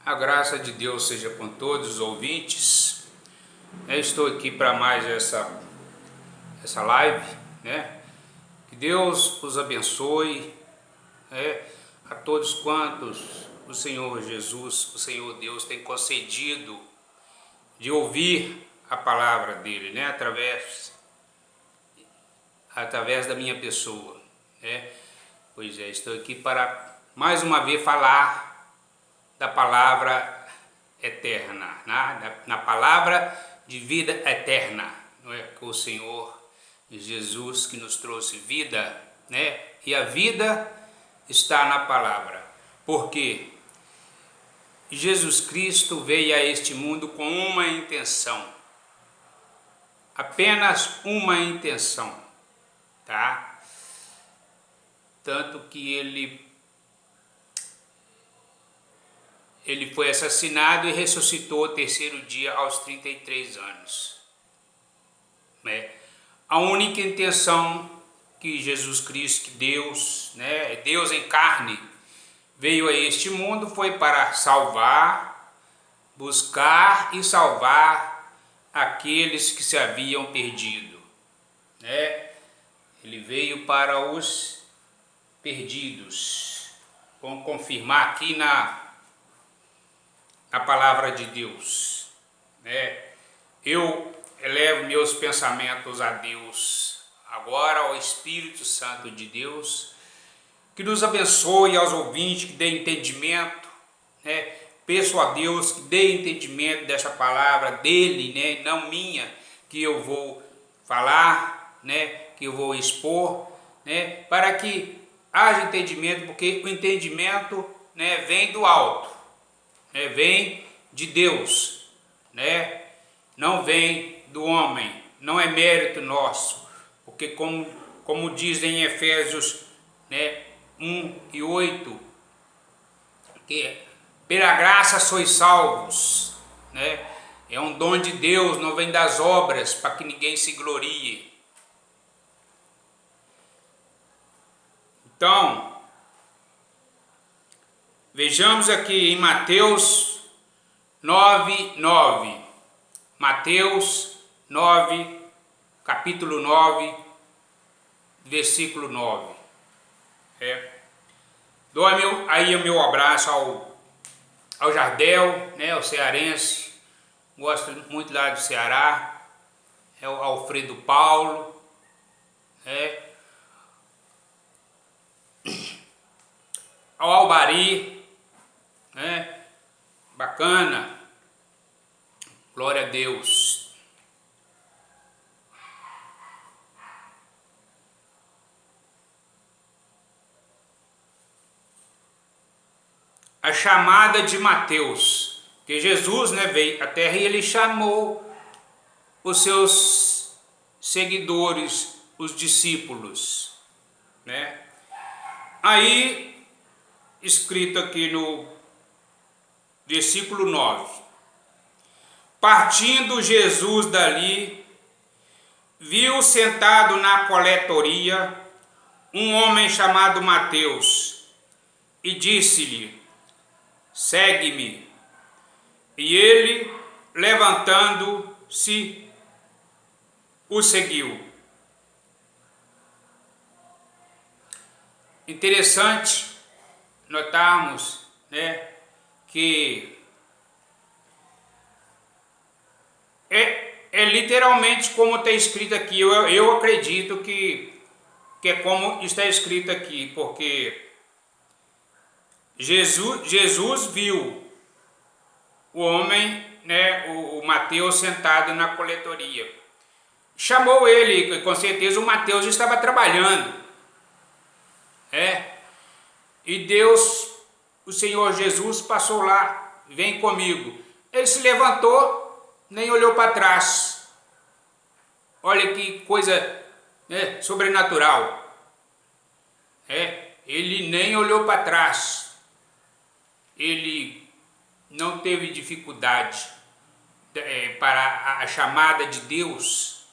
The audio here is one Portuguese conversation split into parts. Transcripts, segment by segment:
A graça de Deus seja com todos os ouvintes. Eu estou aqui para mais essa live, né? Que Deus os abençoe, a todos quantos o Senhor Jesus, o Senhor Deus tem concedido de ouvir a palavra dele, né? Através da minha pessoa, né? Pois é, estou aqui para mais uma vez falar da palavra eterna, né? na palavra de vida eterna, não é? Com o Senhor Jesus que nos trouxe vida, né? E a vida está na palavra, porque Jesus Cristo veio a este mundo com uma intenção, apenas uma intenção, tá? Tanto que ele foi assassinado e ressuscitou ao terceiro dia aos 33 anos. Né? A única intenção que Jesus Cristo, que Deus, né, Deus em carne, veio a este mundo foi para salvar, buscar e salvar aqueles que se haviam perdido. Né? Ele veio para os perdidos. Vamos confirmar aqui na palavra de Deus, né? Eu elevo meus pensamentos a Deus, agora ao Espírito Santo de Deus, que nos abençoe, aos ouvintes, que dê entendimento, né? Peço a Deus que dê entendimento dessa palavra dele, né? Não minha, que eu vou falar, né? Que eu vou expor, né? Para que haja entendimento, porque o entendimento, né, vem do alto. Vem de Deus, né? Não vem do homem, não é mérito nosso, porque como diz em Efésios, né, 1:8, que pela graça sois salvos, né? É um dom de Deus, não vem das obras, para que ninguém se glorie. Então, vejamos aqui em Mateus 9:9. Mateus 9, capítulo 9, versículo 9. Dou aí o meu abraço ao Jardel, né, ao cearense. Gosto muito lá do Ceará. É o Alfredo Paulo. Ao Albari, né? Bacana, glória a Deus. A chamada de Mateus, que Jesus, né, veio à terra e ele chamou os seus seguidores, os discípulos, né? Aí, escrito aqui no versículo 9: partindo Jesus dali, viu sentado na coletoria um homem chamado Mateus e disse-lhe: segue-me. E ele, levantando-se, o seguiu. Interessante notarmos, né, que é literalmente como está escrito aqui. Eu acredito que é como está escrito aqui, porque Jesus viu o homem, né, o Mateus sentado na coletoria. Chamou ele, com certeza o Mateus estava trabalhando. E Deus, o Senhor Jesus, passou lá: vem comigo. Ele se levantou, nem olhou para trás. Olha que coisa, né, sobrenatural. Ele nem olhou para trás. Ele não teve dificuldade para a chamada de Deus.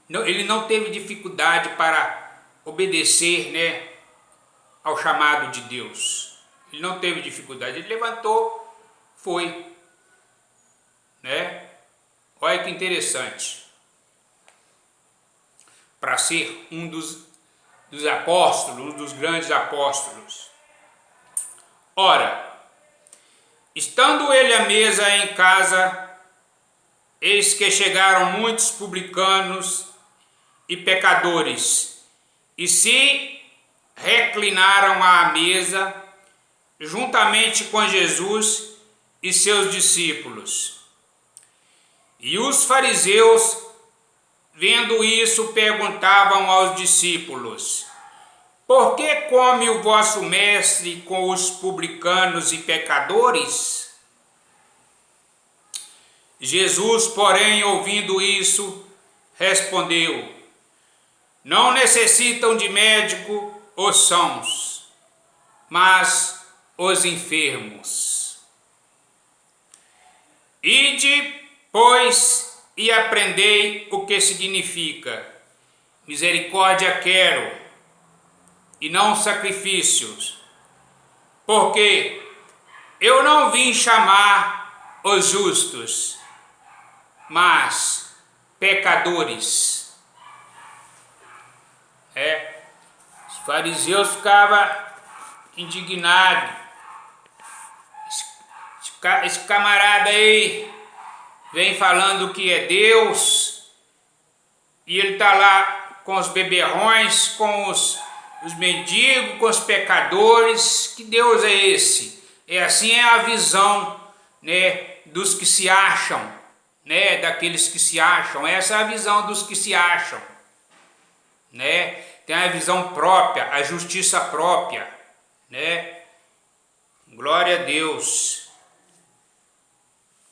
Ele não teve dificuldade para obedecer, né, ao chamado de Deus. Ele não teve dificuldade. Ele levantou, foi, né? Olha que interessante. Para ser um dos apóstolos, um dos grandes apóstolos. Ora, estando ele à mesa em casa, eis que chegaram muitos publicanos e pecadores, e se reclinaram à mesa, juntamente com Jesus e seus discípulos. E os fariseus, vendo isso, perguntavam aos discípulos: por que come o vosso mestre com os publicanos e pecadores? Jesus, porém, ouvindo isso, respondeu: não necessitam de médico os sãos, mas os enfermos. Ide, pois, e aprendei o que significa: misericórdia quero, e não sacrifícios, porque eu não vim chamar os justos, mas pecadores. Os fariseus ficavam indignados. Esse camarada aí vem falando que é Deus, e ele está lá com os beberrões, com os mendigos, com os pecadores. Que Deus é esse? Assim é a visão, né, dos que se acham, né, daqueles que se acham. Essa é a visão dos que se acham, né? Tem a visão própria, a justiça própria, né? Glória a Deus.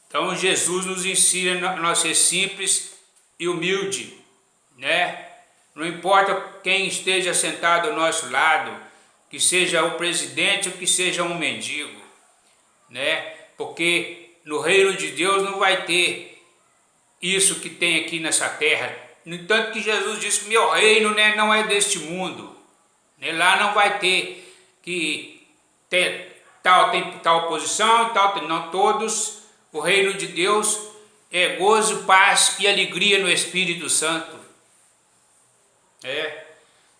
Então Jesus nos ensina a nós ser simples e humilde, né? Não importa quem esteja sentado ao nosso lado, que seja o presidente ou que seja um mendigo, né? Porque no reino de Deus não vai ter isso que tem aqui nessa terra. No entanto que Jesus disse que meu reino, né, não é deste mundo, né? Lá não vai ter que ter tal posição e tal, não. Todos, o reino de Deus é gozo, paz e alegria no Espírito Santo.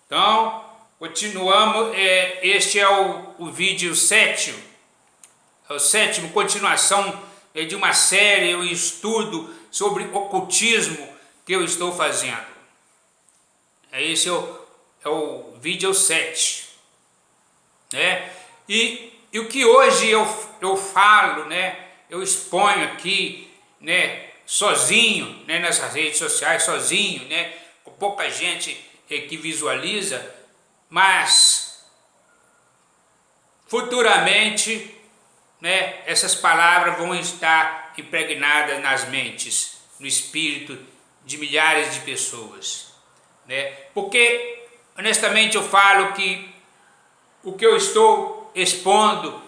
Então, continuamos. Este é o vídeo 7, é o sétimo, continuação de uma série, um estudo sobre ocultismo que eu estou fazendo. Esse é o vídeo 7, né? E o que hoje eu falo, né, eu exponho aqui, né, sozinho, né, nessas redes sociais, sozinho, né, com pouca gente que visualiza, mas futuramente, né, essas palavras vão estar impregnadas nas mentes, no espírito de milhares de pessoas, né? Porque honestamente eu falo que o que eu estou expondo,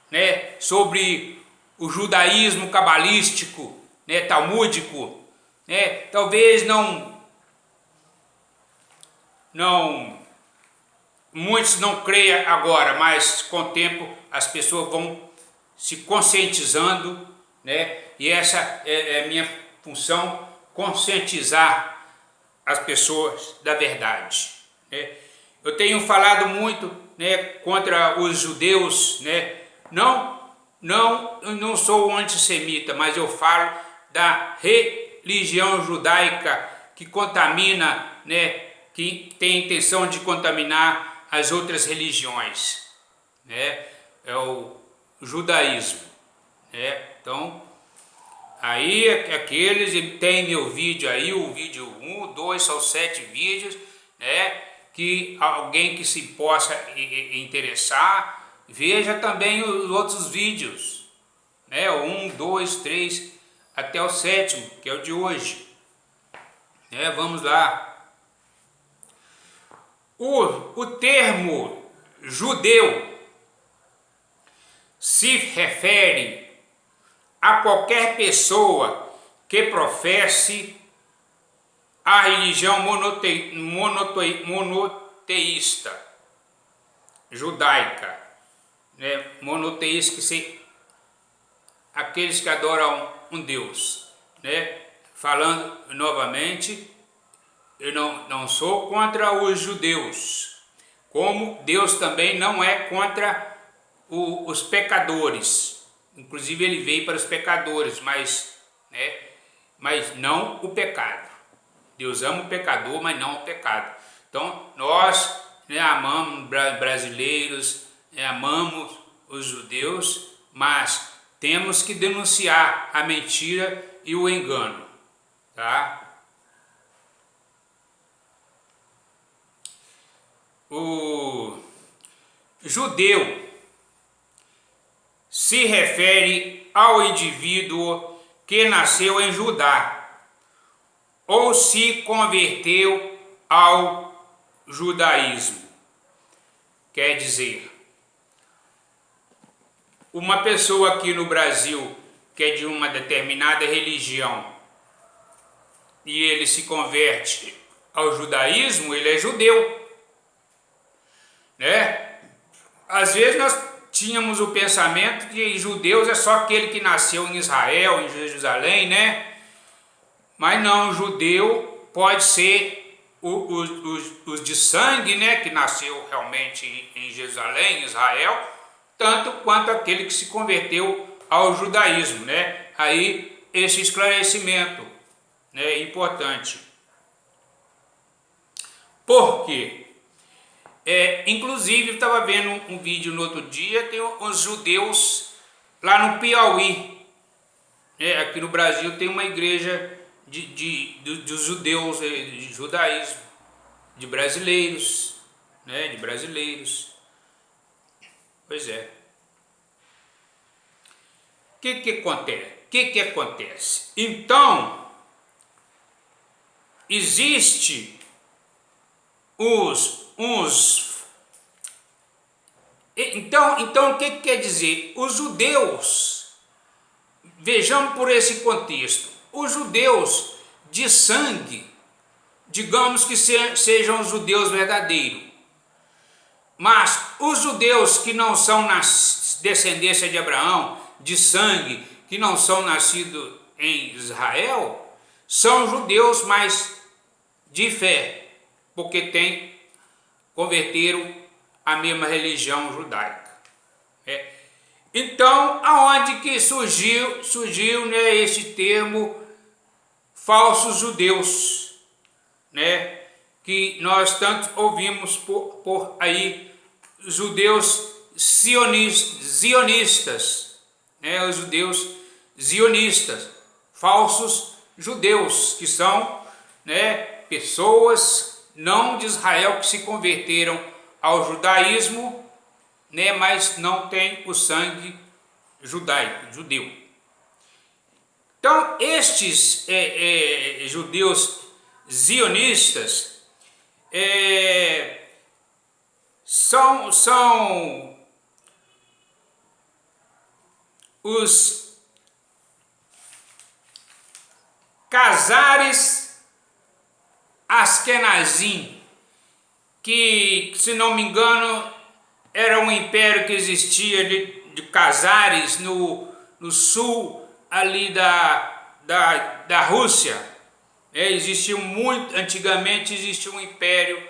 né, sobre o judaísmo cabalístico, né, talmúdico, né, talvez muitos não creiam agora, mas com o tempo as pessoas vão se conscientizando, né? E essa é a minha função, conscientizar as pessoas da verdade, né? Eu tenho falado muito, né, contra os judeus, né? Eu não sou antissemita, mas eu falo da religião judaica que contamina, né, que tem a intenção de contaminar as outras religiões, né? É o judaísmo, né? Então, aí aqueles, tem meu vídeo aí, o vídeo 1, 2, são 7 vídeos, né? Que alguém que se possa interessar, veja também os outros vídeos, né? O 1, 2, 3, até o 7º, que é o de hoje, né? Vamos lá. O termo judeu se refere a qualquer pessoa que professe a religião monoteísta judaica, né? Monoteísta aqueles que adoram um Deus, né? Falando novamente, eu não sou contra os judeus, como Deus também não é contra os pecadores. Inclusive ele veio para os pecadores, mas não o pecado. Deus ama o pecador, mas não o pecado. Então nós, amamos brasileiros, amamos os judeus, mas temos que denunciar a mentira e o engano, tá? O judeu se refere ao indivíduo que nasceu em Judá ou se converteu ao judaísmo. Quer dizer, uma pessoa aqui no Brasil que é de uma determinada religião e ele se converte ao judaísmo, ele é judeu, né? Às vezes nós tínhamos o pensamento que judeus é só aquele que nasceu em Israel, em Jerusalém, né? Mas não, judeu pode ser os de sangue, né? Que nasceu realmente em Jerusalém, em Israel, tanto quanto aquele que se converteu ao judaísmo, né? Aí esse esclarecimento, né, é importante. Por quê? Inclusive, eu estava vendo um vídeo no outro dia, tem os judeus lá no Piauí. Aqui no Brasil tem uma igreja dos judeus, de judaísmo, de brasileiros, né, de brasileiros. Pois é. O que acontece? Então, existe Então o que quer dizer? Os judeus, vejamos por esse contexto, os judeus de sangue, digamos que sejam os judeus verdadeiros, mas os judeus que não são descendência de Abraão, de sangue, que não são nascidos em Israel, são judeus, mas de fé, porque converteram a mesma religião judaica. Então, aonde que surgiu, né, esse termo falsos judeus, né, que nós tanto ouvimos por aí, judeus zionistas, né, os judeus zionistas, falsos judeus, que são, né, pessoas não de Israel que se converteram ao judaísmo, né, mas não tem o sangue judeu. Então, estes judeus zionistas são os Khazares Askenazim, que, se não me engano, era um império que existia de Khazares no sul ali da Rússia. Antigamente existia um império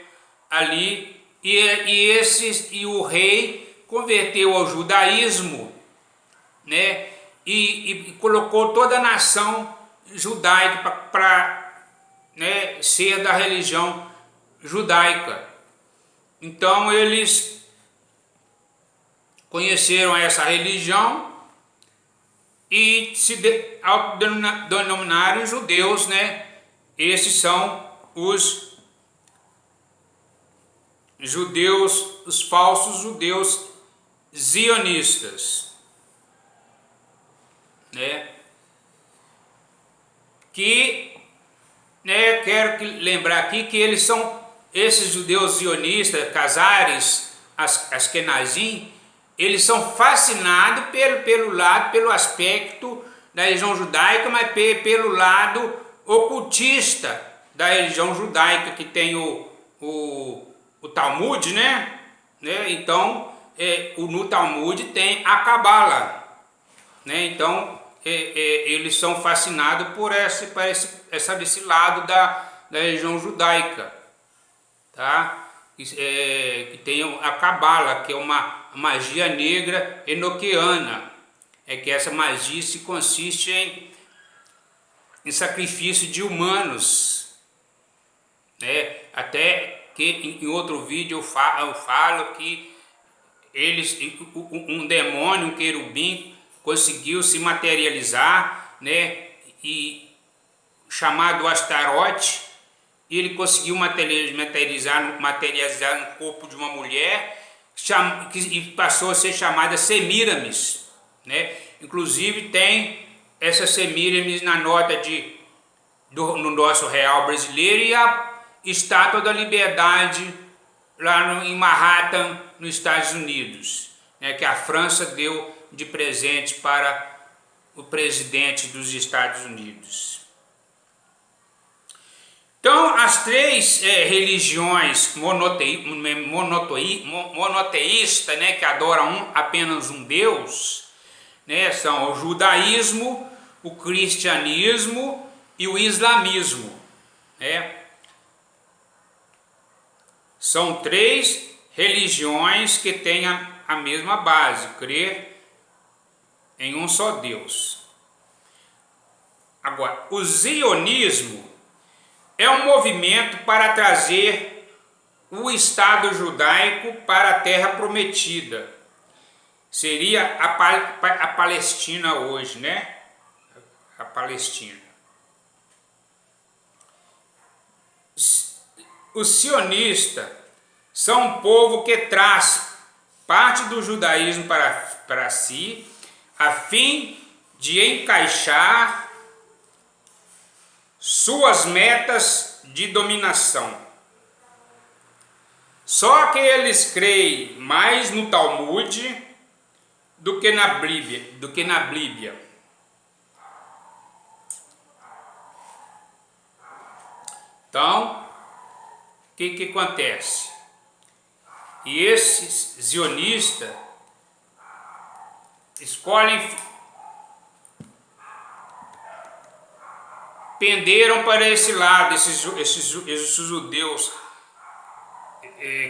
ali, e o rei converteu ao judaísmo, né, e colocou toda a nação judaica para, né, ser da religião judaica. Então eles conheceram essa religião e se autodenominaram judeus, né? Esses são os judeus, os falsos judeus zionistas, né? Que, né, quero lembrar aqui que esses judeus zionistas, Khazares, Askenazim, eles são fascinados pelo aspecto da religião judaica, mas pelo lado ocultista da religião judaica, que tem o Talmud, né? Então, no Talmud tem a Cabala. né? Então eles são fascinados por esse lado da religião judaica, tá? Que tem a Cabala, que é uma magia negra enoquiana, que essa magia se consiste em sacrifício de humanos, né? Até que em outro vídeo eu falo que um demônio, um querubim, conseguiu se materializar, né? E chamado Astarote, e ele conseguiu materializar no corpo de uma mulher e passou a ser chamada Semíramis, né? Inclusive tem essa Semíramis na nota no nosso real brasileiro e a Estátua da Liberdade lá em Manhattan, nos Estados Unidos, né, que a França deu de presente para o presidente dos Estados Unidos. Então, as três religiões monoteístas, né, que adoram apenas um Deus, né, são o judaísmo, o cristianismo e o islamismo, né? São três religiões que têm a mesma base, crer em um só Deus. Agora, o zionismo é um movimento para trazer o Estado judaico para a Terra Prometida. Seria a Palestina hoje, né? A Palestina. Os sionistas são um povo que traz parte do judaísmo para si, a fim de encaixar suas metas de dominação. Só que eles creem mais no Talmud do que na Bíblia. Então, o que acontece? E esses zionistas penderam para esse lado, esses judeus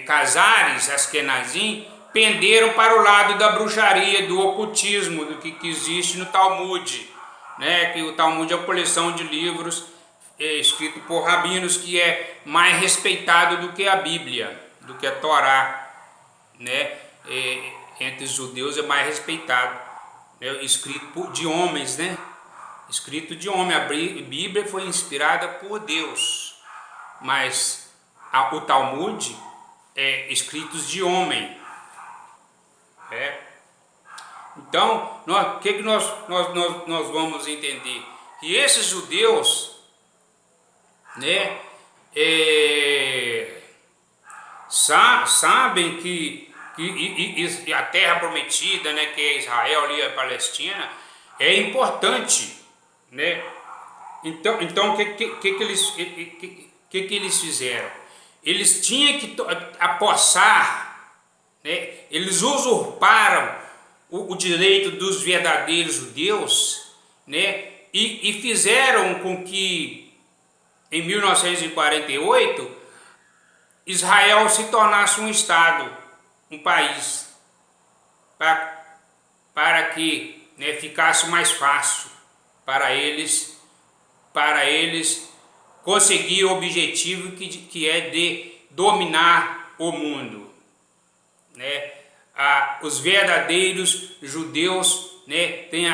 Casares, Askenazim, penderam para o lado da bruxaria, do ocultismo, do que existe no Talmud, né? Que o Talmud é uma coleção de livros escrito por rabinos que é mais respeitado do que a Bíblia, do que a Torá, né? Entre os judeus é mais respeitado, né? Escrito de homens, né? Escrito de homem. A Bíblia foi inspirada por Deus, mas o Talmud é escritos de homem. Então, o que nós vamos entender? Que esses judeus, né, sabem que a terra prometida, né, que é Israel e a Palestina, é importante, né? Então o que eles fizeram? Eles tinham que apossar, né? Eles usurparam o direito dos verdadeiros judeus, né? E fizeram com que em 1948 Israel se tornasse um estado, um país, para que, né, ficasse mais fácil para eles conseguir o objetivo que é de dominar o mundo, né? Os verdadeiros judeus, né, têm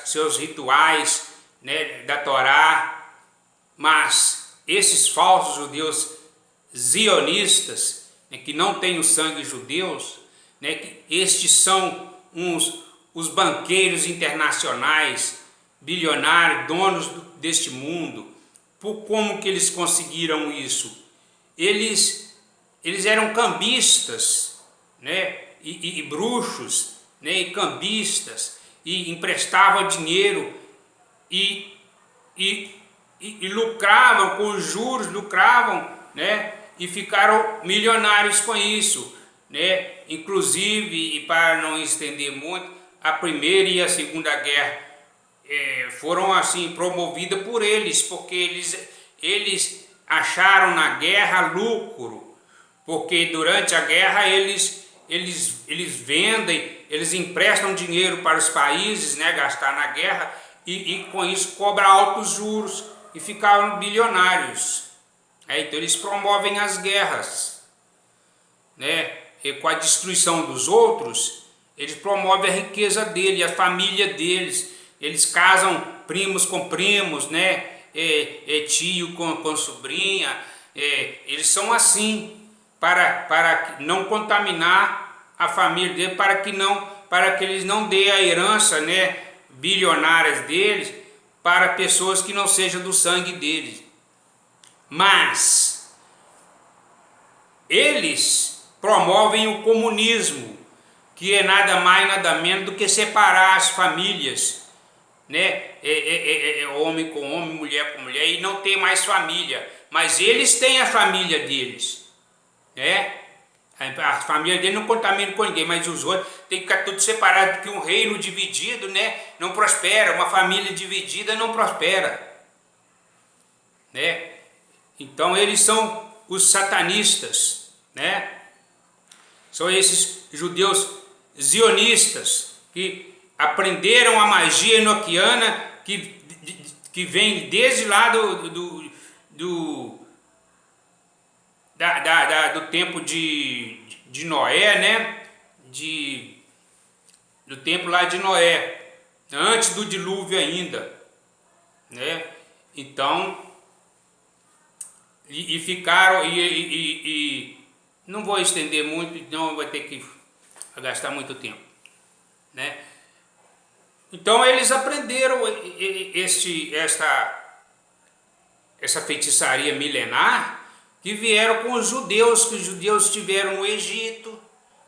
seus rituais, né, da Torá, mas esses falsos judeus zionistas, né, que não têm o sangue judeus, né, que estes são os banqueiros internacionais, bilionários, donos deste mundo. Como que eles conseguiram isso? Eles eram cambistas, né, e bruxos, né, e cambistas, e emprestavam dinheiro e lucravam com os juros, né, e ficaram milionários com isso, né? Inclusive, e para não estender muito, a Primeira e a Segunda Guerra foram assim promovidas por eles, porque eles acharam na guerra lucro, porque durante a guerra eles vendem, eles emprestam dinheiro para os países, né, gastar na guerra, e com isso cobram altos juros e ficaram bilionários. Então eles promovem as guerras, né? E com a destruição dos outros, eles promovem a riqueza deles, a família deles. Eles casam primos com primos, né? Tio com sobrinha. Eles são assim, para não contaminar a família deles, para que eles não dêem a herança, né, bilionárias deles para pessoas que não sejam do sangue deles. Mas eles promovem o comunismo, que é nada mais nada menos do que separar as famílias, né? Homem com homem, mulher com mulher, e não tem mais família, mas eles têm a família deles, né? A família dele não contamina com ninguém, mas os outros tem que ficar tudo separado, porque um reino dividido, né, não prospera, uma família dividida não prospera, né? Então eles são os satanistas, né? São esses judeus zionistas que aprenderam a magia enoquiana que vem desde lá do tempo de Noé, né? Do tempo lá de Noé, antes do dilúvio ainda, né? Então, ficaram, não vou estender muito, não vai ter que gastar muito tempo, né? Então eles aprenderam essa feitiçaria milenar, que vieram com os judeus, que os judeus estiveram no Egito,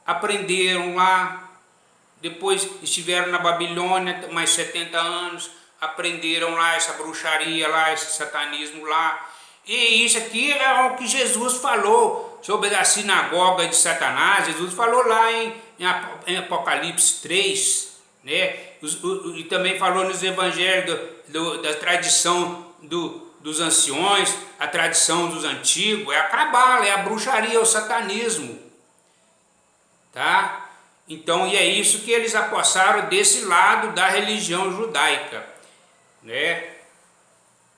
aprenderam lá, depois estiveram na Babilônia mais 70 anos, aprenderam lá essa bruxaria lá, esse satanismo lá. E isso aqui é o que Jesus falou sobre a sinagoga de Satanás. Jesus falou lá em Apocalipse 3, né? E também falou nos evangelhos da tradição dos anciões, a tradição dos antigos, é a cabala, é a bruxaria, é o satanismo, tá? Então, e é isso que eles apossaram desse lado da religião judaica, né?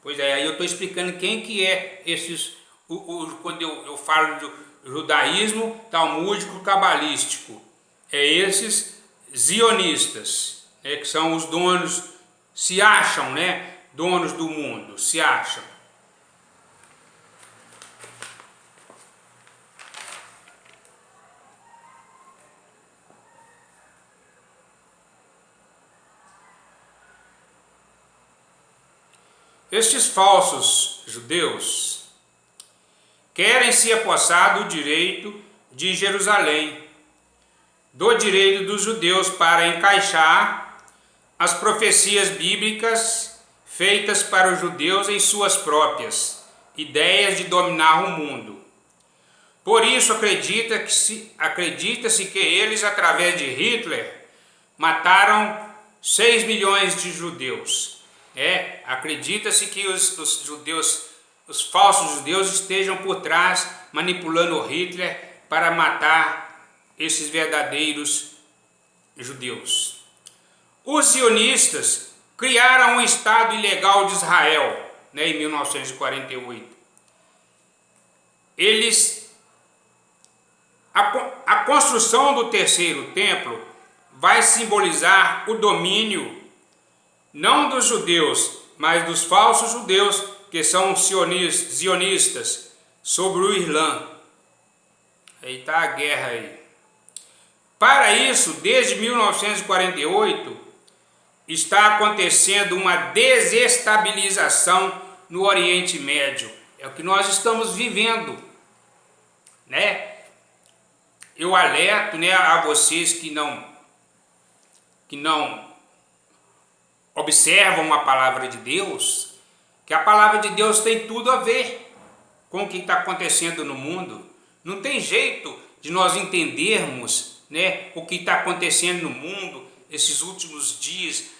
Pois é, aí eu estou explicando quem que é esses, quando eu falo do judaísmo talmúdico cabalístico, é esses zionistas, né, que são os donos, se acham, né, donos do mundo, se acham. Estes falsos judeus querem se apossar do direito de Jerusalém, do direito dos judeus para encaixar as profecias bíblicas feitas para os judeus em suas próprias ideias de dominar o mundo. Por isso acredita-se que eles, através de Hitler, mataram 6 milhões de judeus. Acredita-se que os judeus, os falsos judeus, estejam por trás, manipulando o Hitler para matar esses verdadeiros judeus. Os sionistas criaram um Estado ilegal de Israel, né, em 1948. A construção do terceiro templo vai simbolizar o domínio não dos judeus, mas dos falsos judeus, que são zionistas, sobre o Islã. Aí está a guerra aí. Para isso, desde 1948, está acontecendo uma desestabilização no Oriente Médio. É o que nós estamos vivendo, né? Eu alerto, né, a vocês que não observam a palavra de Deus, que a palavra de Deus tem tudo a ver com o que está acontecendo no mundo. Não tem jeito de nós entendermos, né, o que está acontecendo no mundo esses últimos dias,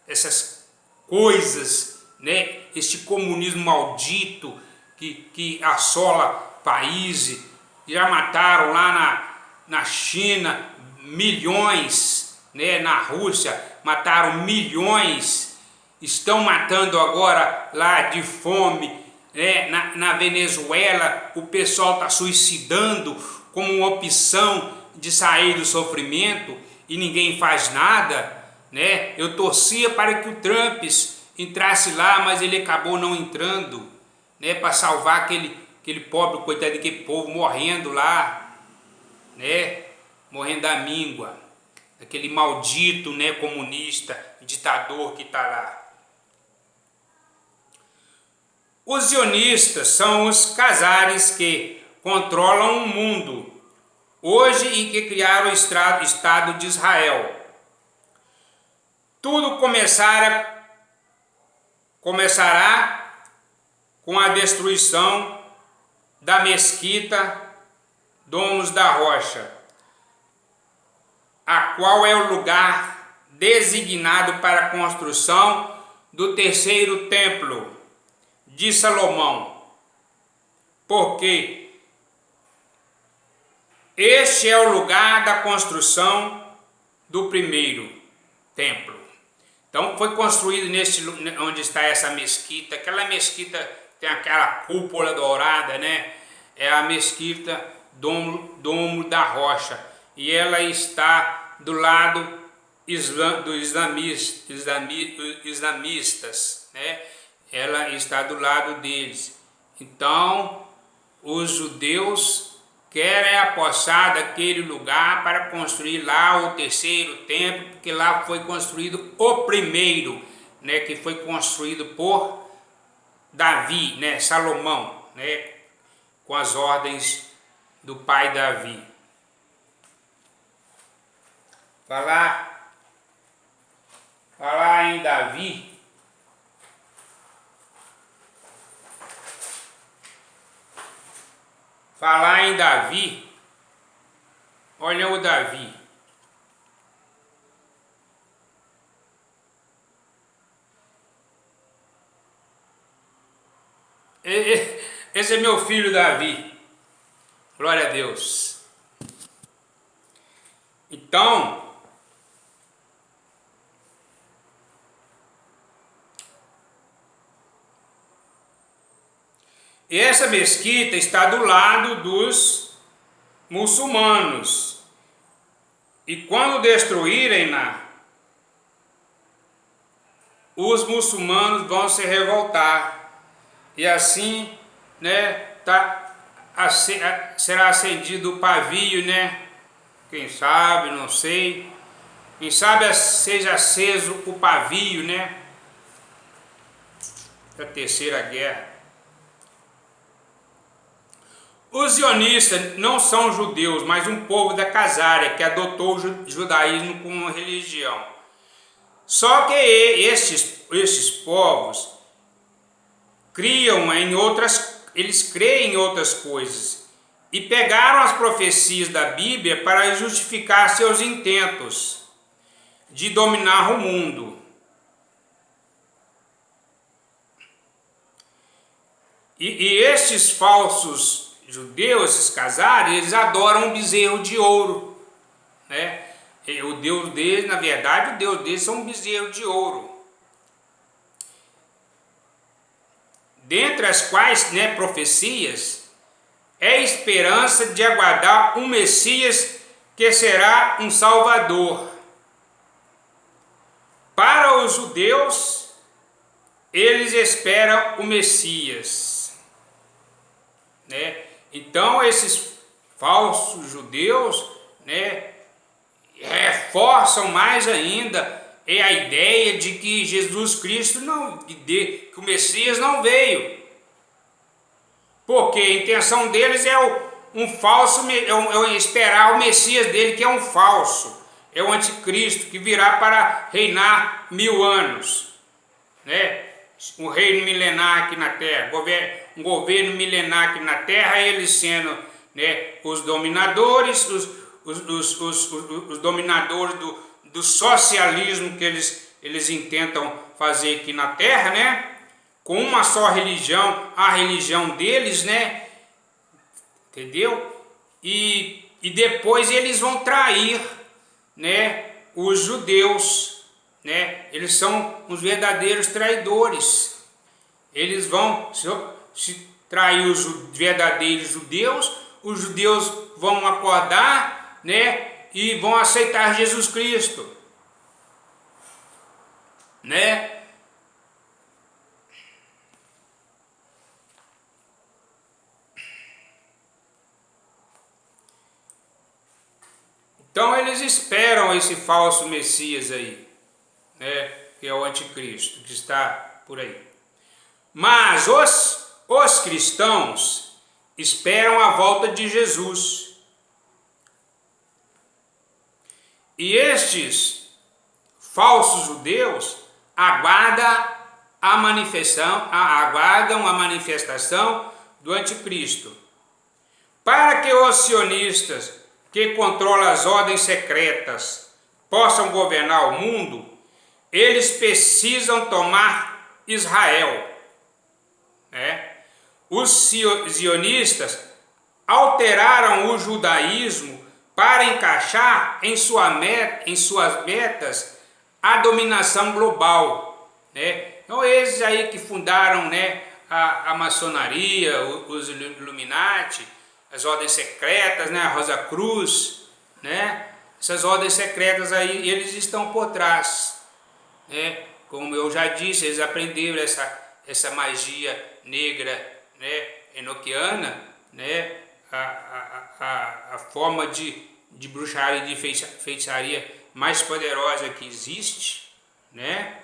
essas coisas, né? Este comunismo maldito que assola países, já mataram lá na China milhões, né? Na Rússia mataram milhões, estão matando agora lá de fome, né? Na Venezuela o pessoal está suicidando como uma opção de sair do sofrimento e ninguém faz nada, né? Eu torcia para que o Trump entrasse lá, mas ele acabou não entrando, né? Para salvar aquele pobre, coitado daquele povo morrendo lá, né? Morrendo da míngua, aquele maldito, né, comunista, ditador que está lá. Os sionistas são os casares que controlam o mundo hoje e que criaram o Estado de Israel. Tudo começará com a destruição da mesquita Domus da Rocha, a qual é o lugar designado para a construção do terceiro templo de Salomão, porque este é o lugar da construção do primeiro templo. Então foi construído onde está essa mesquita, aquela mesquita tem aquela cúpula dourada, né? É a mesquita Domo da Rocha, e ela está do lado dos islamistas, né? Ela está do lado deles. Então os judeus querem apossar daquele lugar para construir lá o terceiro templo, porque lá foi construído o primeiro, né, que foi construído por Davi, né, Salomão, né, com as ordens do pai Davi. Falar em Davi, olha o Davi. Esse é meu filho Davi. Glória a Deus. Então, essa mesquita está do lado dos muçulmanos. E quando destruírem-na, os muçulmanos vão se revoltar. E assim, né, será acendido o pavio, né? Quem sabe, não sei. Quem sabe seja aceso o pavio, né? Da terceira guerra. Os sionistas não são judeus, mas um povo da Casária que adotou o judaísmo como religião. Só que estes povos eles creem em outras coisas e pegaram as profecias da Bíblia para justificar seus intentos de dominar o mundo. E estes falsos judeus, esses casares, eles adoram um bezerro de ouro, né? O Deus deles, na verdade, o Deus deles são um bezerro de ouro. Dentre as quais, né, profecias, é a esperança de aguardar um Messias que será um Salvador. Para os judeus, eles esperam o Messias, né? Então esses falsos judeus, né, reforçam mais ainda a ideia de que Jesus Cristo que o Messias não veio, porque a intenção deles é esperar o Messias dele, que é um falso, é o anticristo que virá para reinar 1000 anos, né? Um reino milenar aqui na terra, um governo milenar aqui na terra, eles sendo, né, os dominadores, os dominadores do socialismo que eles intentam fazer aqui na Terra, né? Com uma só religião, a religião deles, né? Entendeu? E depois eles vão trair, né, os judeus, né? Eles são os verdadeiros traidores. Eles vão se trair os verdadeiros judeus, os judeus vão acordar, né, e vão aceitar Jesus Cristo, né? Então eles esperam esse falso Messias aí, né, que é o anticristo, que está por aí. Mas os cristãos esperam a volta de Jesus. E estes falsos judeus aguardam a manifestação do anticristo. Para que os sionistas, que controlam as ordens secretas, possam governar o mundo, eles precisam tomar Israel. Os sionistas alteraram o judaísmo para encaixar em suas metas a dominação global, né? Então eles aí que fundaram, né, a maçonaria, os Illuminati, as ordens secretas, né, a Rosa Cruz, né? Essas ordens secretas aí, eles estão por trás, né? Como eu já disse, eles aprenderam essa magia negra, né, enoquiana, né, a forma de bruxaria e de feitiçaria mais poderosa que existe, né?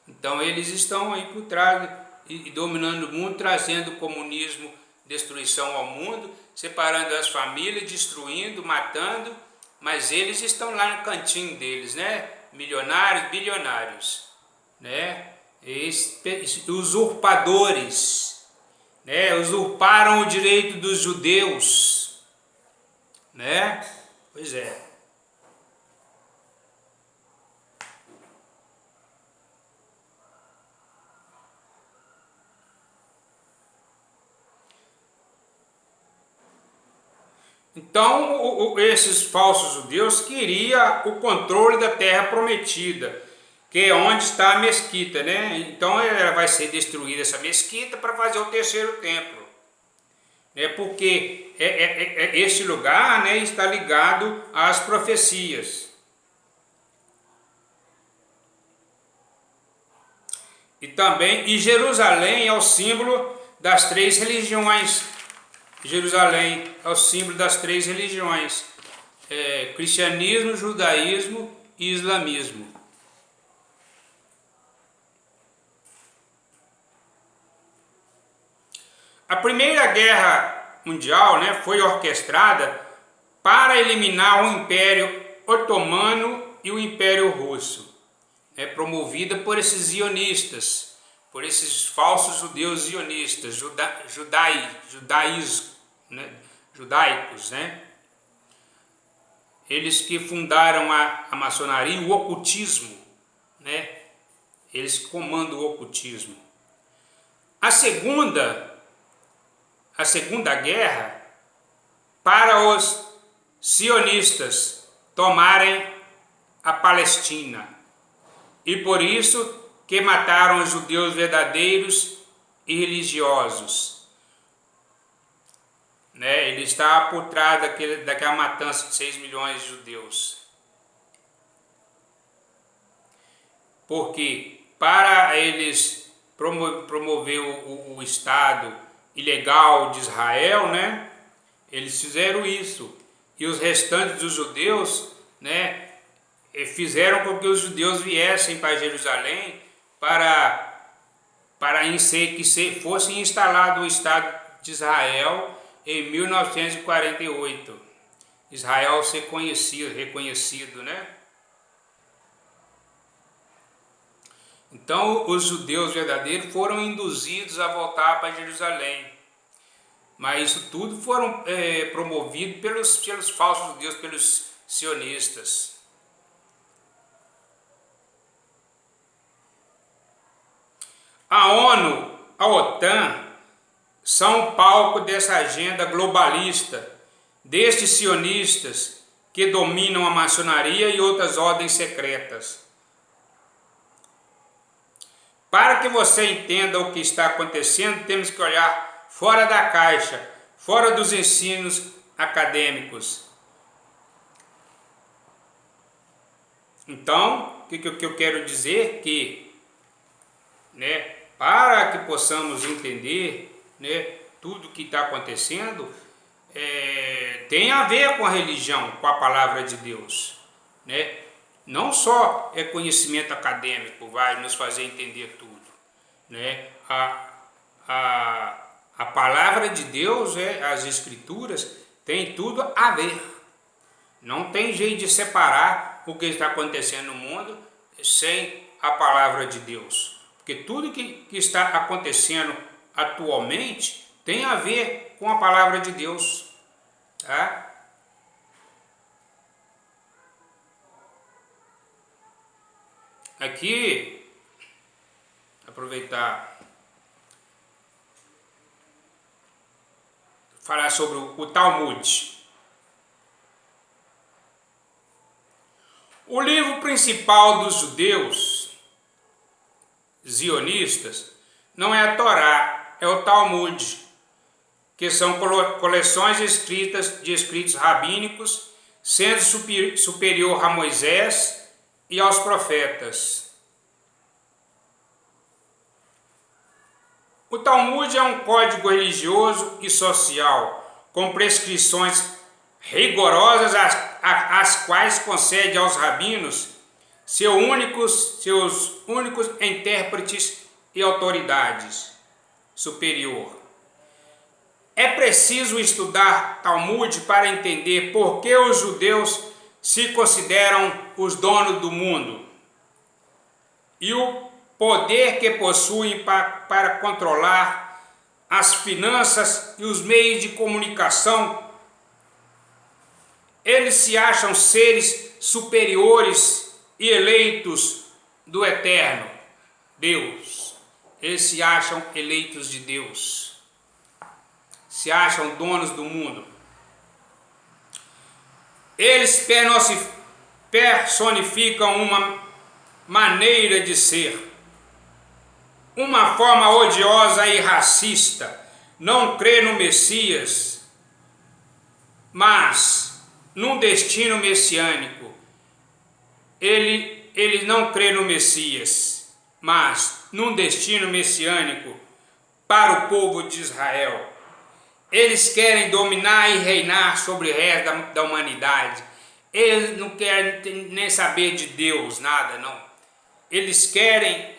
Então eles estão aí por trás e dominando o mundo, trazendo o comunismo, destruição ao mundo, separando as famílias, destruindo, matando, mas eles estão lá no cantinho deles, né? Milionários, bilionários, né? Usurpadores, né? Usurparam o direito dos judeus, né? Pois é. Então, esses falsos judeus queriam o controle da terra prometida, que é onde está a mesquita, né? Então, vai ser destruída essa mesquita para fazer o terceiro templo, né? Porque esse lugar, né, está ligado às profecias. E Jerusalém é o símbolo das três religiões. Jerusalém é o símbolo das três religiões, cristianismo, judaísmo e islamismo. A Primeira Guerra Mundial, né, foi orquestrada para eliminar o Império Otomano e o Império Russo, promovida por esses zionistas, por esses falsos judeus zionistas, judaicos, né? Eles que fundaram a maçonaria e o ocultismo, né? Eles que comandam o ocultismo. A Segunda Guerra, para os sionistas tomarem a Palestina, e por isso que mataram os judeus verdadeiros e religiosos, né? Ele está por trás daquela matança de 6 milhões de judeus. Porque para eles promover o Estado ilegal de Israel, né, eles fizeram isso. E os restantes dos judeus, né, fizeram com que os judeus viessem para Jerusalém para que fosse instalado o Estado de Israel em 1948. Israel ser reconhecido, né? Então os judeus verdadeiros foram induzidos a voltar para Jerusalém. Mas isso tudo foram promovidos pelos falsos deuses, pelos sionistas. A ONU, a OTAN, são palco dessa agenda globalista, destes sionistas que dominam a maçonaria e outras ordens secretas. Para que você entenda o que está acontecendo, temos que olhar fora da caixa, fora dos ensinos acadêmicos. Então, o que eu quero dizer? Que, para que possamos entender, tudo que está acontecendo, tem a ver com a religião, com a palavra de Deus. Não só conhecimento acadêmico vai nos fazer entender tudo. A palavra de Deus, as escrituras, tem tudo a ver. Não tem jeito de separar o que está acontecendo no mundo sem a palavra de Deus. Porque tudo que está acontecendo atualmente tem a ver com a palavra de Deus. Tá? Aqui, aproveitar, falar sobre o Talmud. O livro principal dos judeus zionistas não é a Torá, é o Talmud, que são coleções escritas de escritos rabínicos, sendo superior a Moisés e aos profetas. O Talmud é um código religioso e social, com prescrições rigorosas, as quais concede aos rabinos seus únicos intérpretes e autoridades superior. É preciso estudar Talmud para entender por que os judeus se consideram os donos do mundo e o poder que possuem para controlar as finanças e os meios de comunicação. Eles se acham seres superiores e eleitos do eterno Deus. Eles se acham eleitos de Deus. Se acham donos do mundo. Eles personificam uma maneira de ser, uma forma odiosa e racista. Não crê no Messias, mas num destino messiânico. Ele não crê no Messias, mas num destino messiânico para o povo de Israel. Eles querem dominar e reinar sobre o resto da humanidade. Eles não querem nem saber de Deus, nada, não. Eles querem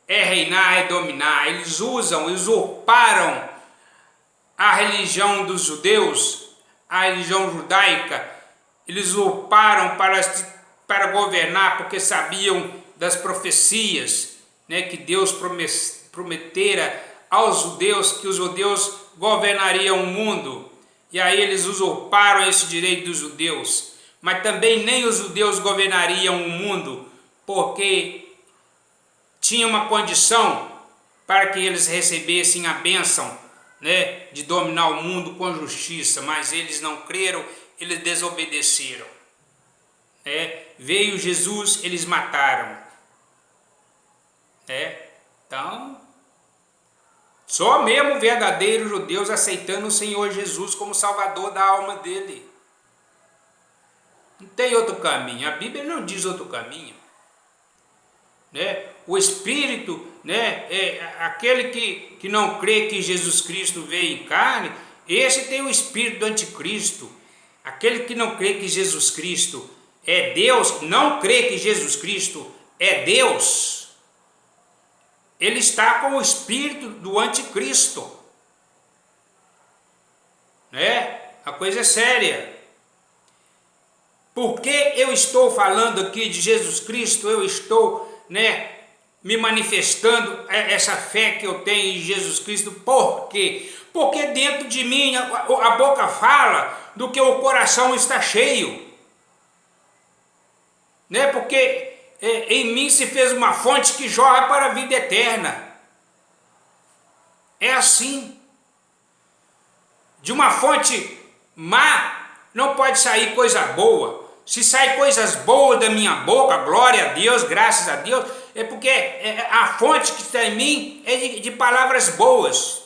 reinar e dominar. Eles usurparam a religião dos judeus, a religião judaica. Eles usurparam para governar, porque sabiam das profecias, que Deus prometera aos judeus, que os judeus governariam o mundo. E aí eles usurparam esse direito dos judeus. Mas também nem os judeus governariam o mundo, porque tinha uma condição para que eles recebessem a bênção, de dominar o mundo com justiça. Mas eles não creram, eles desobedeceram. Veio Jesus, eles mataram. Então, só mesmo verdadeiros judeus aceitando o Senhor Jesus como Salvador da alma dele. Não tem outro caminho. A Bíblia não diz outro caminho. O Espírito, aquele que não crê que Jesus Cristo veio em carne, esse tem o Espírito do Anticristo. Aquele que não crê que Jesus Cristo é Deus, não crê que Jesus Cristo é Deus, ele está com o espírito do anticristo. A coisa é séria. Por que eu estou falando aqui de Jesus Cristo? Eu estou, me manifestando essa fé que eu tenho em Jesus Cristo. Por quê? Porque dentro de mim a boca fala do que o coração está cheio. Né? Porque em mim se fez uma fonte que jorra para a vida eterna. É assim. De uma fonte má não pode sair coisa boa. Se sai coisas boas da minha boca, glória a Deus, graças a Deus, é porque a fonte que está em mim é de palavras boas.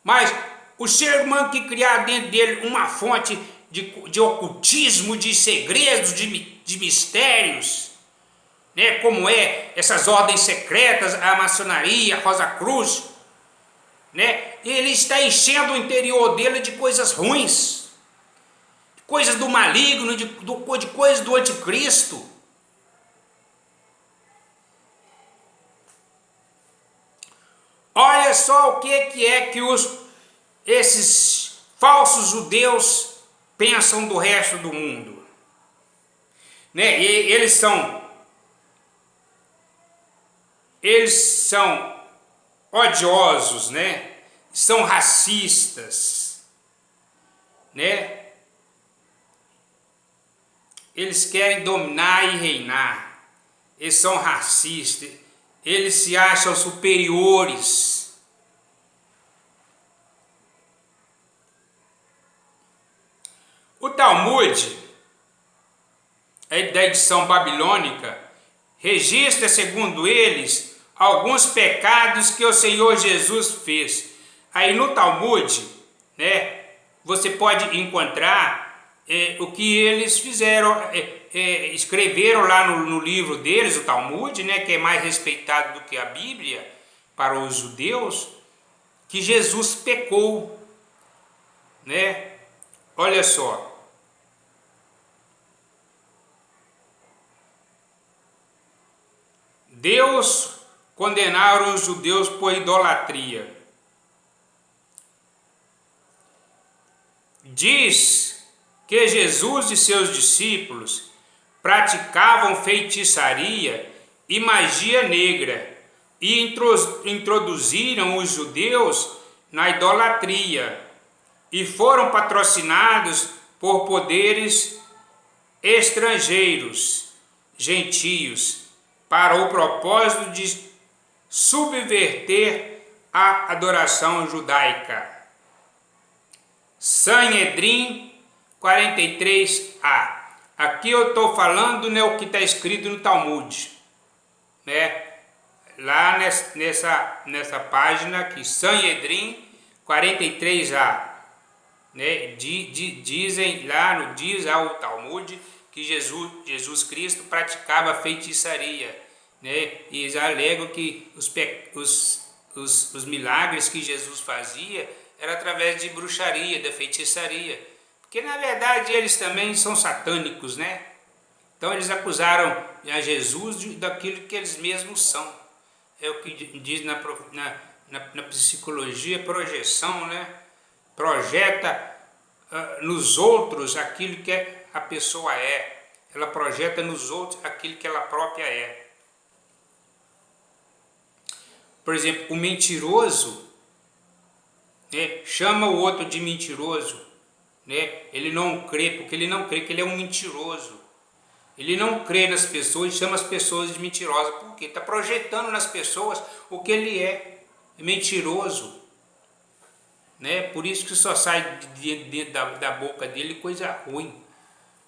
Mas o ser humano que criar dentro dele uma fonte de ocultismo, de segredos, de mistérios, né, como essas ordens secretas, a maçonaria, a Rosa Cruz, né, ele está enchendo o interior dele de coisas ruins, de coisas do maligno, de coisas do anticristo. Olha só o que é que esses falsos judeus pensam do resto do mundo. Né? E eles são odiosos, né? São racistas, né? Eles querem dominar e reinar. Eles são racistas. Eles se acham superiores. O Talmud, da edição babilônica, registra, segundo eles, alguns pecados que o Senhor Jesus fez. Aí no Talmud, né, você pode encontrar o que eles fizeram, escreveram lá no livro deles, o Talmud, né, que é mais respeitado do que a Bíblia para os judeus, que Jesus pecou, né? Olha só. Deus condenaram os judeus por idolatria. Diz que Jesus e seus discípulos praticavam feitiçaria e magia negra e introduziram os judeus na idolatria e foram patrocinados por poderes estrangeiros, gentios, para o propósito de subverter a adoração judaica. Sanhedrin 43a. Aqui eu estou falando, né, o que está escrito no Talmud, né? Lá nessa página aqui, Sanhedrin 43a, né? Dizem lá, diz ao Talmud que Jesus Cristo praticava feitiçaria, né? E eles alegam que os milagres que Jesus fazia era através de bruxaria, da feitiçaria, porque na verdade eles também são satânicos, né? Então eles acusaram a Jesus daquilo que eles mesmos são. É o que diz na psicologia, projeção, né? Projeta nos outros aquilo que a pessoa é. Ela projeta nos outros aquilo que ela própria é. Por exemplo, o mentiroso, né, chama o outro de mentiroso, né? Ele não crê, porque ele não crê que ele é um mentiroso. Ele não crê nas pessoas e chama as pessoas de mentirosas, porque está projetando nas pessoas o que ele é mentiroso. Né? Por isso que só sai da boca dele coisa ruim,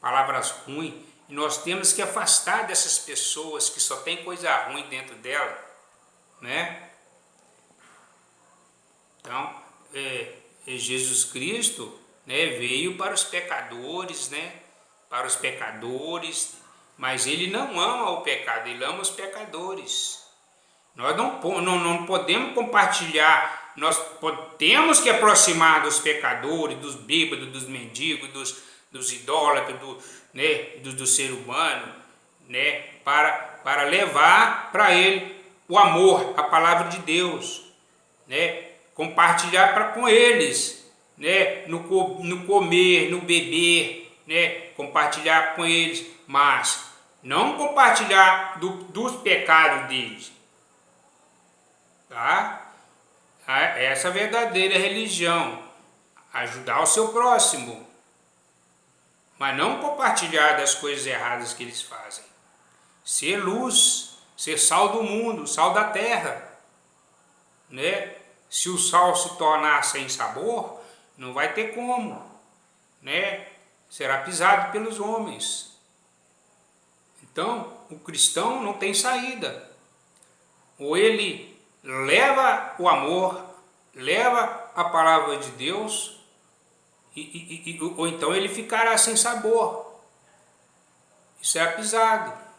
palavras ruins. E nós temos que afastar dessas pessoas que só tem coisa ruim dentro dela, né? Então, Jesus Cristo, né, veio para os pecadores, né? Para os pecadores, mas ele não ama o pecado, ele ama os pecadores. Nós não podemos compartilhar, nós temos que aproximar dos pecadores, dos bêbados, dos mendigos, dos idólatras, do ser humano, né, para levar para ele o amor, a palavra de Deus, né, compartilhar com eles, né, no comer, no beber, né, compartilhar com eles, mas não compartilhar dos pecados deles. Tá? essa verdadeira religião, ajudar o seu próximo, mas não compartilhar das coisas erradas que eles fazem. Ser luz, ser sal do mundo, sal da terra, né? Se o sal se tornar sem sabor, não vai ter como, né? Será pisado pelos homens. Então, o cristão não tem saída. Ou ele leva o amor, leva a palavra de Deus, ou então ele ficará sem sabor. Isso é pisado.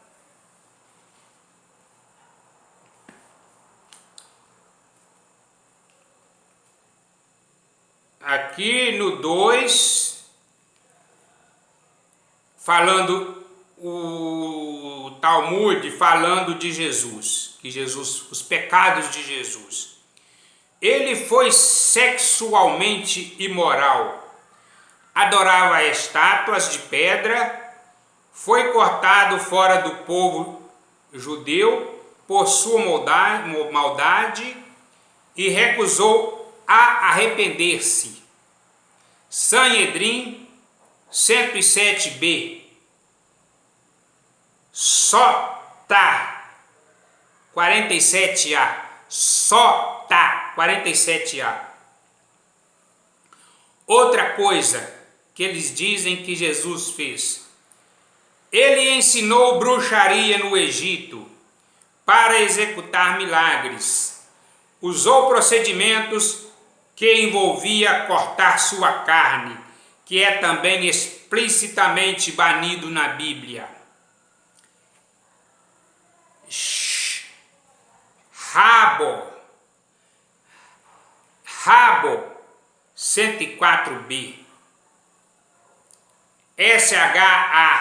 Aqui no 2, falando o Talmud, falando de Jesus, que Jesus, os pecados de Jesus. Ele foi sexualmente imoral, adorava estátuas de pedra, foi cortado fora do povo judeu por sua maldade e recusou a arrepender-se. Sanhedrin 107b. Sotá 47a. Sotá 47a. Outra coisa que eles dizem que Jesus fez. Ele ensinou bruxaria no Egito para executar milagres. Usou procedimentos que envolvia cortar sua carne, que é também explicitamente banido na Bíblia. Rabo 104b. SHABO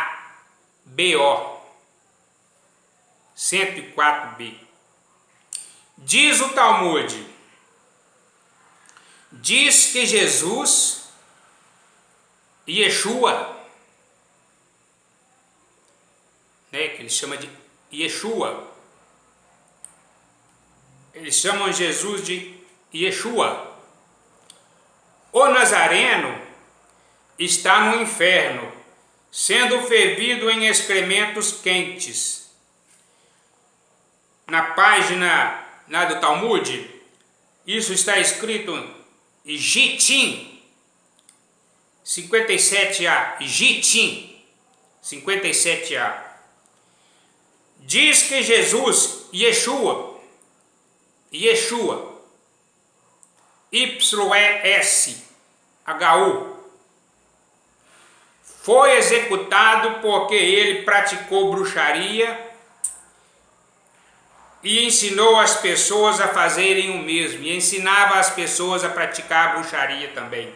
104b. Diz o Talmud, diz que Jesus, Yeshua, né, que ele chama de Yeshua, eles chamam Jesus de Yeshua. O Nazareno está no inferno, sendo fervido em excrementos quentes. Na página do Talmud, isso está escrito em Gitim 57a. Gitim 57a. Diz que Jesus, Yeshua, YESHU, foi executado porque ele praticou bruxaria e ensinou as pessoas a fazerem o mesmo, e ensinava as pessoas a praticar a bruxaria também.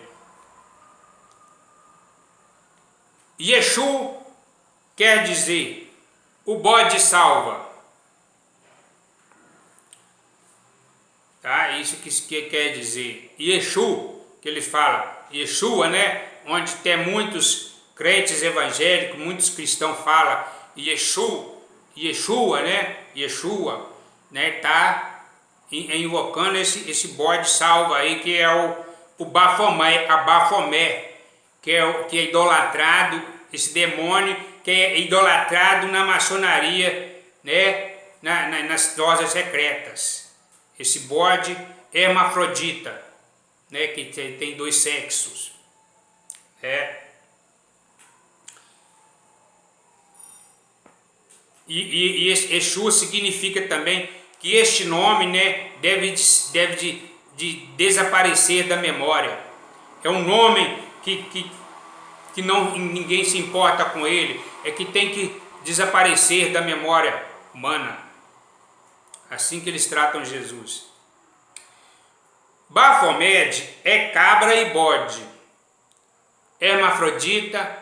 Yeshu quer dizer o bode salva. Tá? Isso que quer dizer. Yeshu, que ele fala, Yeshua, né? Onde tem muitos crentes evangélicos, muitos cristãos falam Yeshua, né? Yeshua, né? Tá invocando esse bode salva aí, que é o Bafomé, a Bafomé, que é idolatrado, esse demônio que é idolatrado na maçonaria, né? Nas lojas secretas. Esse bode hermafrodita, né? Que tem dois sexos. E Exu significa também que este nome, né, deve de desaparecer da memória. É um nome que ninguém se importa com ele, é que tem que desaparecer da memória humana. Assim que eles tratam Jesus. Baphomet é cabra e bode, hermafrodita,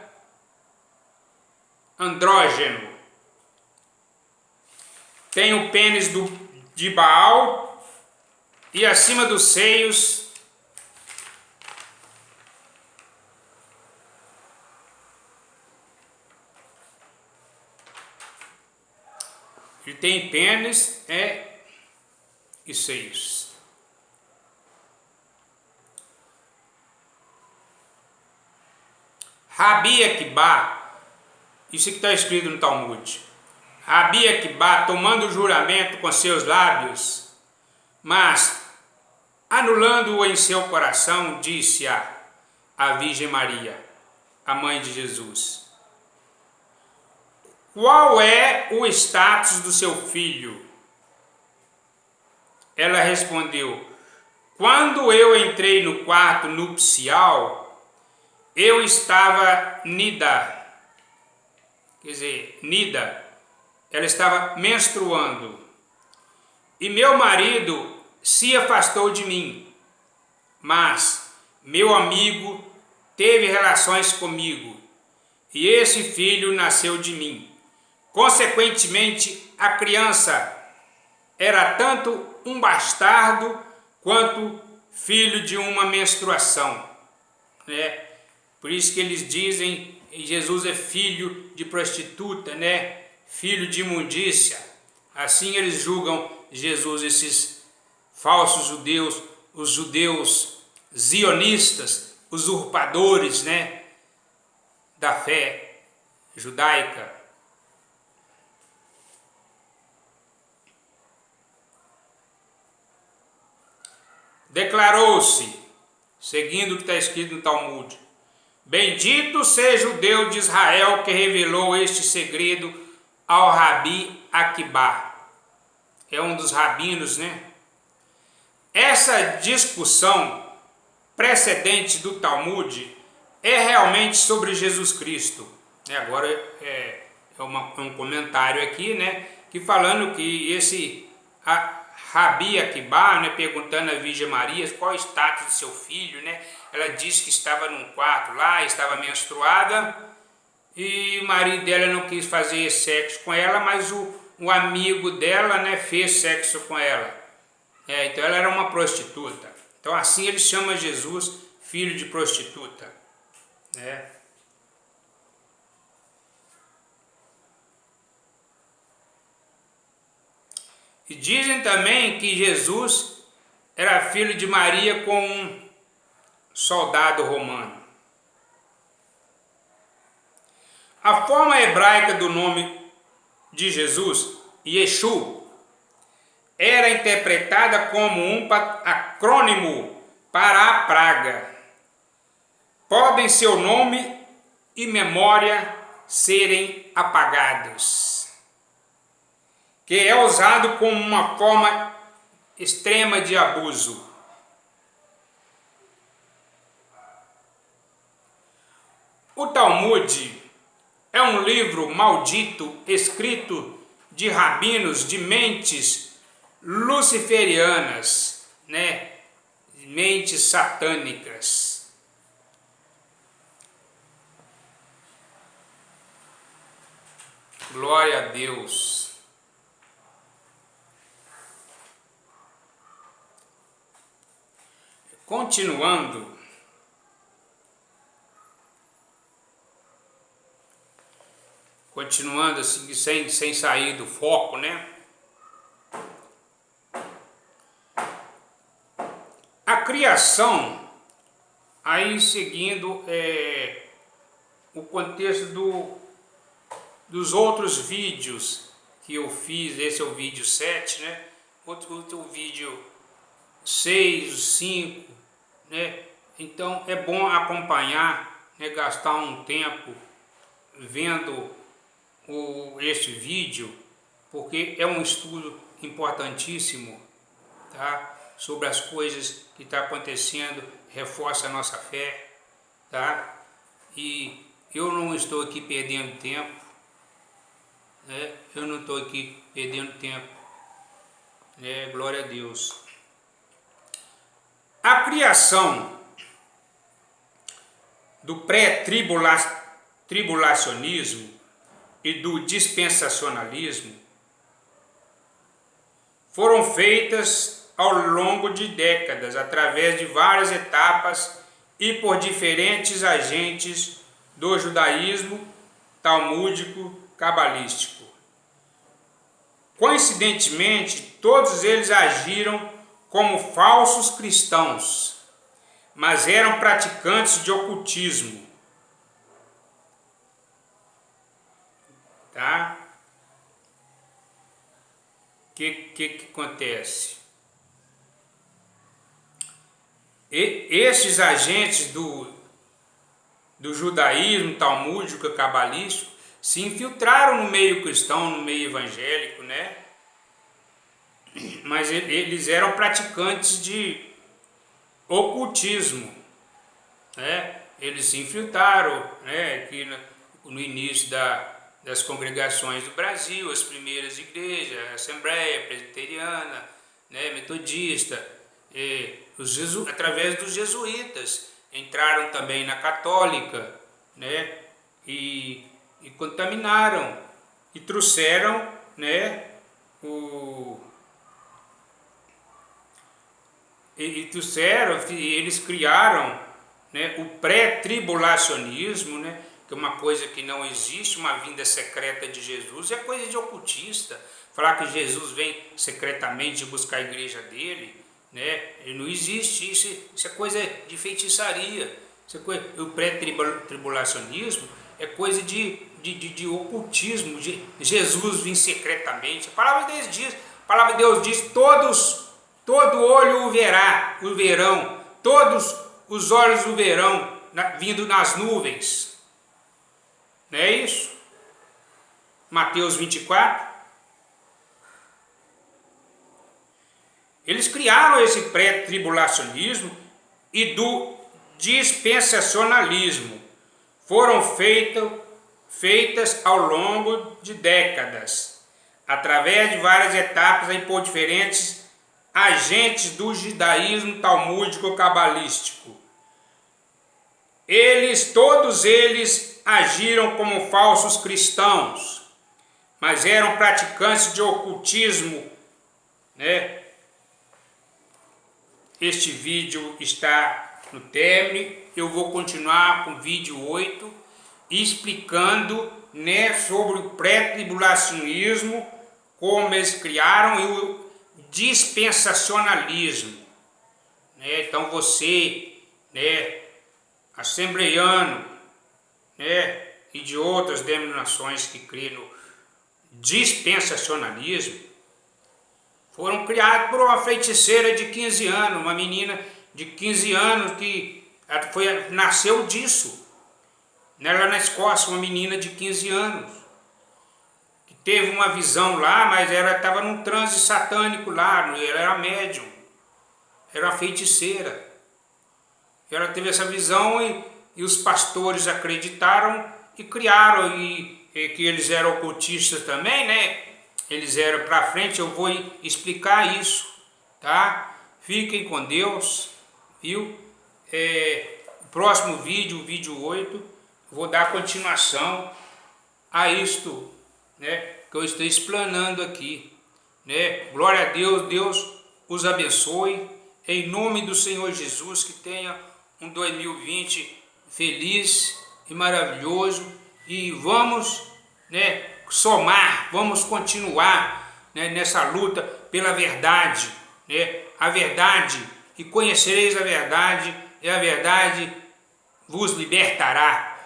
andrógeno. Tem o pênis de Baal e acima dos seios ele tem pênis e seios. Rabi Akiba, isso que está escrito no Talmud. Rabi Akiba, tomando o juramento com seus lábios, mas anulando-o em seu coração, disse a Virgem Maria, a mãe de Jesus: qual é o status do seu filho? Ela respondeu: quando eu entrei no quarto nupcial, eu estava nida. Quer dizer, nida, ela estava menstruando. E meu marido se afastou de mim, mas meu amigo teve relações comigo, e esse filho nasceu de mim. Consequentemente, a criança era tanto um bastardo quanto filho de uma menstruação, né? Por isso que eles dizem que Jesus é filho de prostituta, né? Filho de imundícia. Assim eles julgam Jesus, esses falsos judeus, os judeus zionistas, usurpadores, né, da fé judaica. Declarou-se, seguindo o que está escrito no Talmud: bendito seja o Deus de Israel que revelou este segredo ao Rabi Akiba. É um dos rabinos, né? Essa discussão precedente do Talmud é realmente sobre Jesus Cristo. Agora é um comentário aqui, né, que falando que esse Rabi Akiba, né, perguntando à Virgem Maria qual é o status do seu filho, né? Ela disse que estava num quarto lá, estava menstruada, e o marido dela não quis fazer sexo com ela, mas o amigo dela, né, fez sexo com ela. Então ela era uma prostituta. Então assim ele chama Jesus filho de prostituta, né? E dizem também que Jesus era filho de Maria com um soldado romano. A forma hebraica do nome de Jesus, Yeshu, era interpretada como um acrônimo para a praga. Podem seu nome e memória serem apagados, que é usado como uma forma extrema de abuso. O Talmud é um livro maldito escrito de rabinos de mentes luciferianas, né? Mentes satânicas. Glória a Deus. Continuando, assim, sem sair do foco, né? A criação, aí seguindo o contexto dos outros vídeos que eu fiz, esse é o vídeo 7, né? Outro vídeo 6, 5, né? Então é bom acompanhar, né? Gastar um tempo vendo este vídeo, porque é um estudo importantíssimo, tá? Sobre as coisas que estão acontecendo, reforça a nossa fé, tá? E eu não estou aqui perdendo tempo, né? Eu não estou aqui perdendo tempo, né? Glória a Deus. A criação do pré-tribulacionismo e do dispensacionalismo foram feitas ao longo de décadas, através de várias etapas e por diferentes agentes do judaísmo talmúdico cabalístico. Coincidentemente, todos eles agiram como falsos cristãos, mas eram praticantes de ocultismo. que acontece? Esses agentes do judaísmo talmúdico e cabalístico se infiltraram no meio cristão, no meio evangélico, né? Mas eles eram praticantes de ocultismo, né? Eles se infiltraram, né, aqui no início das congregações do Brasil, as primeiras igrejas, a Assembleia Presbiteriana, né, Metodista, através dos jesuítas, entraram também na Católica, né, e contaminaram, e trouxeram, né, eles criaram, né, o pré-tribulacionismo, né, que é uma coisa que não existe, uma vinda secreta de Jesus, é coisa de ocultista. Falar que Jesus vem secretamente buscar a igreja dele, né, não existe, isso é coisa de feitiçaria. O pré-tribulacionismo é coisa de ocultismo, de Jesus vir secretamente. A palavra de Deus diz, todo olho o verão, todos os olhos o verão, vindo nas nuvens. Não é isso? Mateus 24. Eles criaram esse pré-tribulacionismo e do dispensacionalismo. Foram feitas ao longo de décadas, através de várias etapas por diferentes agentes do judaísmo talmúdico cabalístico. Todos eles agiram como falsos cristãos, mas eram praticantes de ocultismo, né? Este vídeo está no término. Eu vou continuar com o vídeo 8, explicando, né, sobre o pré-tribulacionismo, como eles criaram, e o dispensacionalismo, né? Então você, né, assembleiano, né, e de outras denominações que creem no dispensacionalismo, foram criados por uma feiticeira de 15 anos, uma menina de 15 anos que nasceu disso, né, lá na Escócia, uma menina de 15 anos, que teve uma visão lá, mas ela estava num transe satânico lá, ela era médium, era uma feiticeira. Ela teve essa visão e os pastores acreditaram e criaram, e que eles eram ocultistas também, né? Eles eram para frente, eu vou explicar isso, tá? Fiquem com Deus, viu? O próximo vídeo, o vídeo 8, vou dar continuação a isto, né, que eu estou explanando aqui, né? Glória a Deus, Deus os abençoe, em nome do Senhor Jesus, que tenha um 2020 feliz e maravilhoso, e vamos, né, somar, vamos continuar, né, nessa luta pela verdade, né, a verdade, e conhecereis a verdade, e a verdade vos libertará.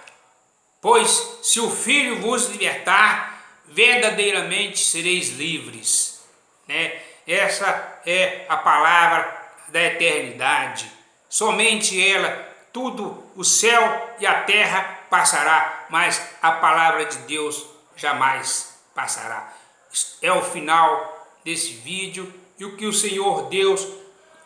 Pois se o Filho vos libertar, verdadeiramente sereis livres, né? Essa é a palavra da eternidade. Somente ela, tudo, o céu e a terra passará, mas a palavra de Deus jamais passará. É o final desse vídeo, e o que o Senhor Deus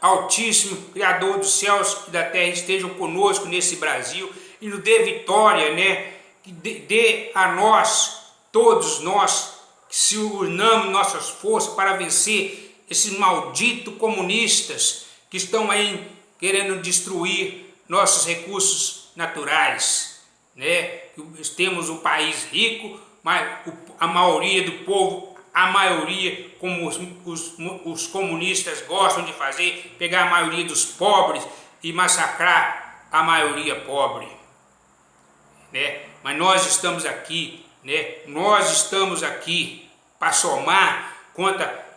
Altíssimo, Criador dos céus e da terra, estejam conosco nesse Brasil e nos dê vitória, né? Que dê a nós, todos nós, que se unamos nossas forças para vencer esses malditos comunistas que estão aí querendo destruir nossos recursos naturais, né? Temos um país rico, mas a maioria do povo, a maioria, como os comunistas gostam de fazer, pegar a maioria dos pobres e massacrar a maioria pobre, né? Mas nós estamos aqui, né? Nós estamos aqui para somar contra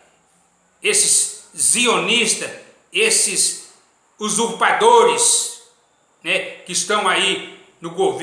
esses zionistas, esses usurpadores, né, que estão aí no governo.